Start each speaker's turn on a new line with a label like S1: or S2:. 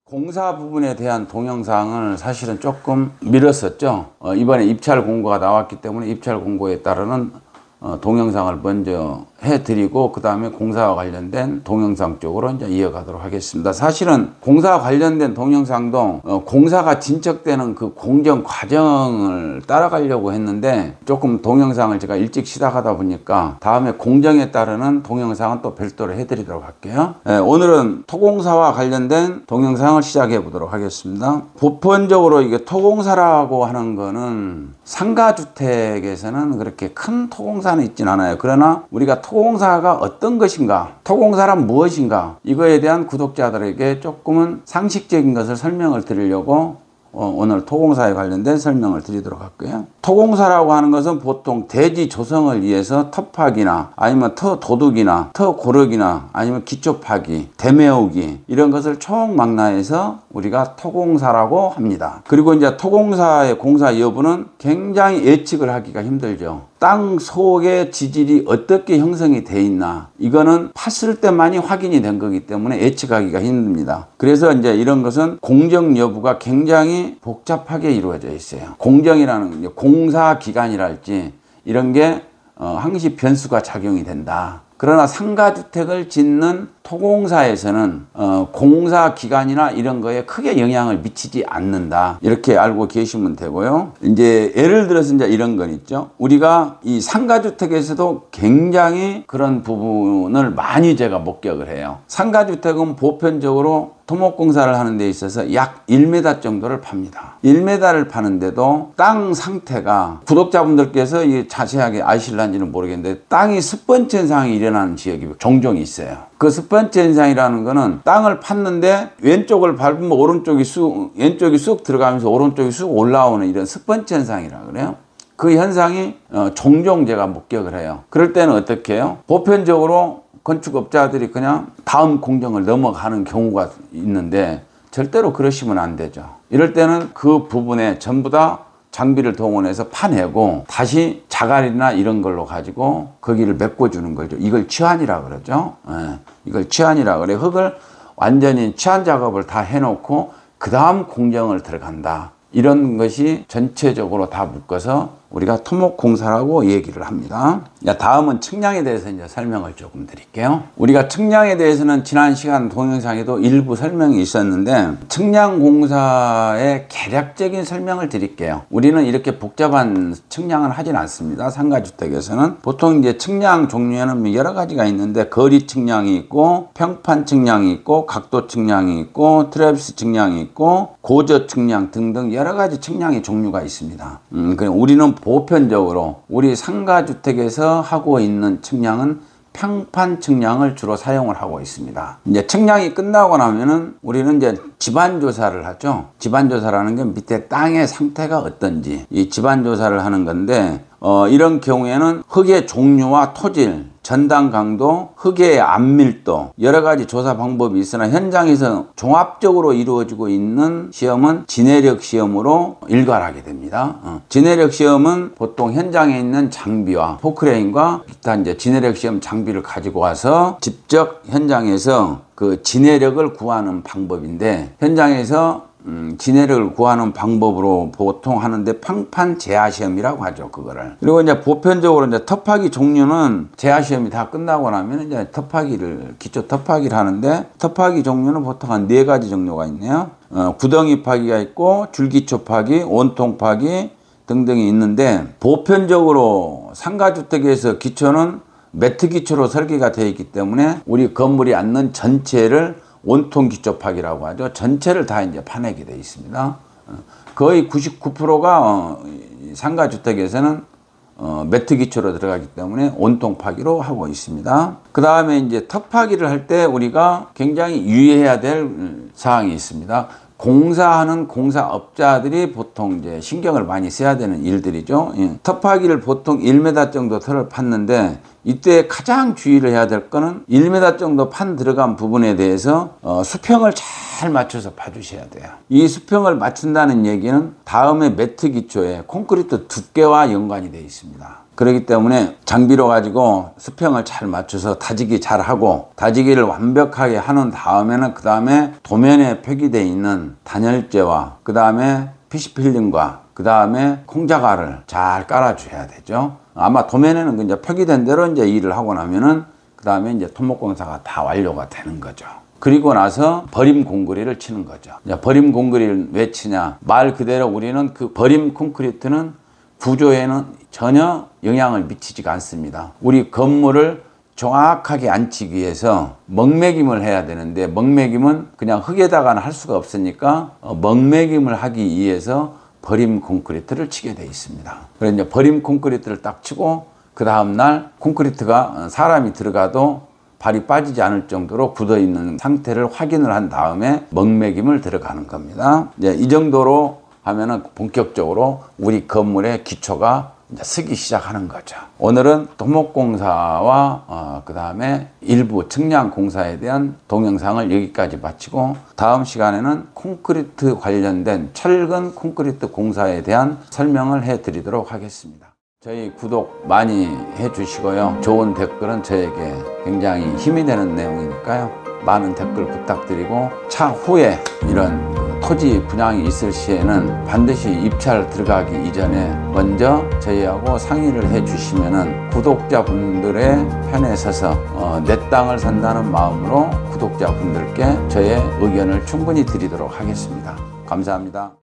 S1: 공사 부분에 대한 동영상을 사실은 조금 미뤘었죠. 이번에 입찰 공고가 나왔기 때문에 입찰 공고에 따르는 동영상을 먼저 해드리고 그 다음에 공사와 관련된 동영상 쪽으로 이제 이어가도록 하겠습니다. 사실은 공사와 관련된 동영상도 공사가 진척되는 그 공정 과정을 따라가려고 했는데 조금 동영상을 제가 일찍 시작하다 보니까 다음에 공정에 따르는 동영상은 또 별도로 해드리도록 할게요. 오늘은 토공사와 관련된 동영상을 시작해 보도록 하겠습니다. 보편적으로 이게 토공사라고 하는 거는 상가주택에서는 그렇게 큰 토공사는 있진 않아요. 그러나 우리가 토공사가 어떤 것인가, 토공사란 무엇인가, 이거에 대한 구독자들에게 조금은 상식적인 것을 설명을 드리려고 오늘 토공사에 관련된 설명을 드리도록 할게요. 토공사라고 하는 것은 보통 대지 조성을 위해서 터파기나 아니면 터 도둑이나 터 고르기나 아니면 기초 파기, 대매우기 이런 것을 총망라해서 우리가 토공사라고 합니다. 그리고 이제 토공사의 공사 여부는 굉장히 예측을 하기가 힘들죠. 땅 속의 지질이 어떻게 형성이 돼 있나, 이거는 팠을 때만이 확인이 된 거기 때문에 예측하기가 힘듭니다. 그래서 이제 이런 것은 공정 여부가 굉장히 복잡하게 이루어져 있어요. 공정이라는 게 공사 기간이랄지 이런 게 항시 변수가 작용이 된다. 그러나 상가주택을 짓는 토공사에서는 공사 기간이나 이런 거에 크게 영향을 미치지 않는다. 이렇게 알고 계시면 되고요. 이제 예를 들어서 이제 이런 건 있죠. 우리가 이 상가주택에서도 굉장히 그런 부분을 많이 제가 목격을 해요. 상가주택은 보편적으로 토목공사를 하는 데 있어서 약 1m 정도를 팝니다. 1m를 파는데도 땅 상태가 구독자분들께서 자세하게 아실런지는 모르겠는데 땅이 습번체 현상이 일어나는 지역이 종종 있어요. 그 습번체 현상이라는 거는 땅을 팠는데 왼쪽을 밟으면 왼쪽이 쑥 들어가면서 오른쪽이 쑥 올라오는 이런 습번체 현상이라 그래요. 그 현상이 종종 제가 목격을 해요. 그럴 때는 어떻게 해요? 보편적으로 건축업자들이 그냥 다음 공정을 넘어가는 경우가 있는데 절대로 그러시면 안 되죠. 이럴 때는 그 부분에 전부 다 장비를 동원해서 파내고 다시 자갈이나 이런 걸로 가지고 거기를 메꿔주는 거죠. 이걸 취한이라 그러죠. 이걸 취한이라 그래. 흙을 완전히 취한 작업을 다 해놓고 그 다음 공정을 들어간다. 이런 것이 전체적으로 다 묶어서 우리가 토목공사라고 얘기를 합니다. 다음은 측량에 대해서 이제 설명을 조금 드릴게요. 우리가 측량에 대해서는 지난 시간 동영상에도 일부 설명이 있었는데 측량공사의 개략적인 설명을 드릴게요. 우리는 이렇게 복잡한 측량을 하진 않습니다. 상가주택에서는 보통 이제 측량 종류에는 여러 가지가 있는데 거리 측량이 있고 평판 측량이 있고 각도 측량이 있고 트래비스 측량이 있고 고저 측량 등등 여러 가지 측량의 종류가 있습니다. 우리는 보편적으로 우리 상가주택에서 하고 있는 측량은 평판 측량을 주로 사용을 하고 있습니다. 이제 측량이 끝나고 나면은 우리는 이제 집안조사를 하죠. 집안조사라는 게 밑에 땅의 상태가 어떤지 이 집안조사를 하는 건데 이런 경우에는 흙의 종류와 토질, 전당 강도, 흙의 암밀도 여러 가지 조사 방법이 있으나 현장에서 종합적으로 이루어지고 있는 시험은 진해력 시험으로 일괄하게 됩니다. 진해력 시험은 보통 현장에 있는 장비와 포크레인과 기타 이제 진해력 시험 장비를 가지고 와서 직접 현장에서 그 진해력을 구하는 방법인데 현장에서 진해력을 구하는 방법으로 보통 하는데 평판 제하시험이라고 하죠, 그거를. 그리고 이제 보편적으로 이제 터파기 종류는 제하시험이 다 끝나고 나면 이제 기초 터파기를 하는데 터파기 종류는 보통 한 4가지 종류가 있네요. 구덩이 파기가 있고 줄기초 파기, 원통 파기 등등이 있는데 보편적으로 상가주택에서 기초는 매트 기초로 설계가 되어 있기 때문에 우리 건물이 앉는 전체를 원통 기초 파기라고 하죠. 전체를 다 이제 파내게 되어 있습니다. 거의 99%가 상가주택에서는 매트 기초로 들어가기 때문에 원통 파기로 하고 있습니다. 그 다음에 이제 터 파기를 할 때 우리가 굉장히 유의해야 될 사항이 있습니다. 공사하는 공사업자들이 보통 이제 신경을 많이 써야 되는 일들이죠. 터 파기를 보통 1m 정도 터를 팠는데 이때 가장 주의를 해야 될 거는 1m 정도 판 들어간 부분에 대해서 수평을 잘 맞춰서 파주셔야 돼요. 이 수평을 맞춘다는 얘기는 다음에 매트 기초에 콘크리트 두께와 연관이 되어 있습니다. 그렇기 때문에 장비로 가지고 수평을 잘 맞춰서 다지기 잘 하고, 다지기를 완벽하게 하는 다음에는 그 다음에 도면에 표기되어 있는 단열재와 그 다음에 피시필름과 그 다음에 콩자갈을 잘 깔아줘야 되죠. 아마 도면에는 이제 표기된 대로 이제 일을 하고 나면은 그 다음에 이제 토목공사가 다 완료가 되는 거죠. 그리고 나서 버림 콘크리트를 치는 거죠. 버림 콘크리트를 왜 치냐? 말 그대로 우리는 그 버림 콘크리트는 구조에는 전혀 영향을 미치지가 않습니다. 우리 건물을 정확하게 앉히기 위해서 먹매김을 해야 되는데, 먹매김은 그냥 흙에다가는 할 수가 없으니까 먹매김을 하기 위해서 버림 콘크리트를 치게 되어 있습니다. 그래서 이제 버림 콘크리트를 딱 치고 그 다음날 콘크리트가 사람이 들어가도 발이 빠지지 않을 정도로 굳어 있는 상태를 확인을 한 다음에 먹매김을 들어가는 겁니다. 이제 이 정도로 하면은 본격적으로 우리 건물의 기초가 이제 서기 시작하는 거죠. 오늘은 토목공사와 그 다음에 일부 측량공사에 대한 동영상을 여기까지 마치고, 다음 시간에는 콘크리트 관련된 철근 콘크리트 공사에 대한 설명을 해드리도록 하겠습니다. 저희 구독 많이 해주시고요. 좋은 댓글은 저에게 굉장히 힘이 되는 내용이니까요. 많은 댓글 부탁드리고, 차후에 이런 토지 분양이 있을 시에는 반드시 입찰 들어가기 이전에 먼저 저희하고 상의를 해 주시면은 구독자분들의 편에 서서 내 땅을 산다는 마음으로 구독자분들께 저의 의견을 충분히 드리도록 하겠습니다. 감사합니다.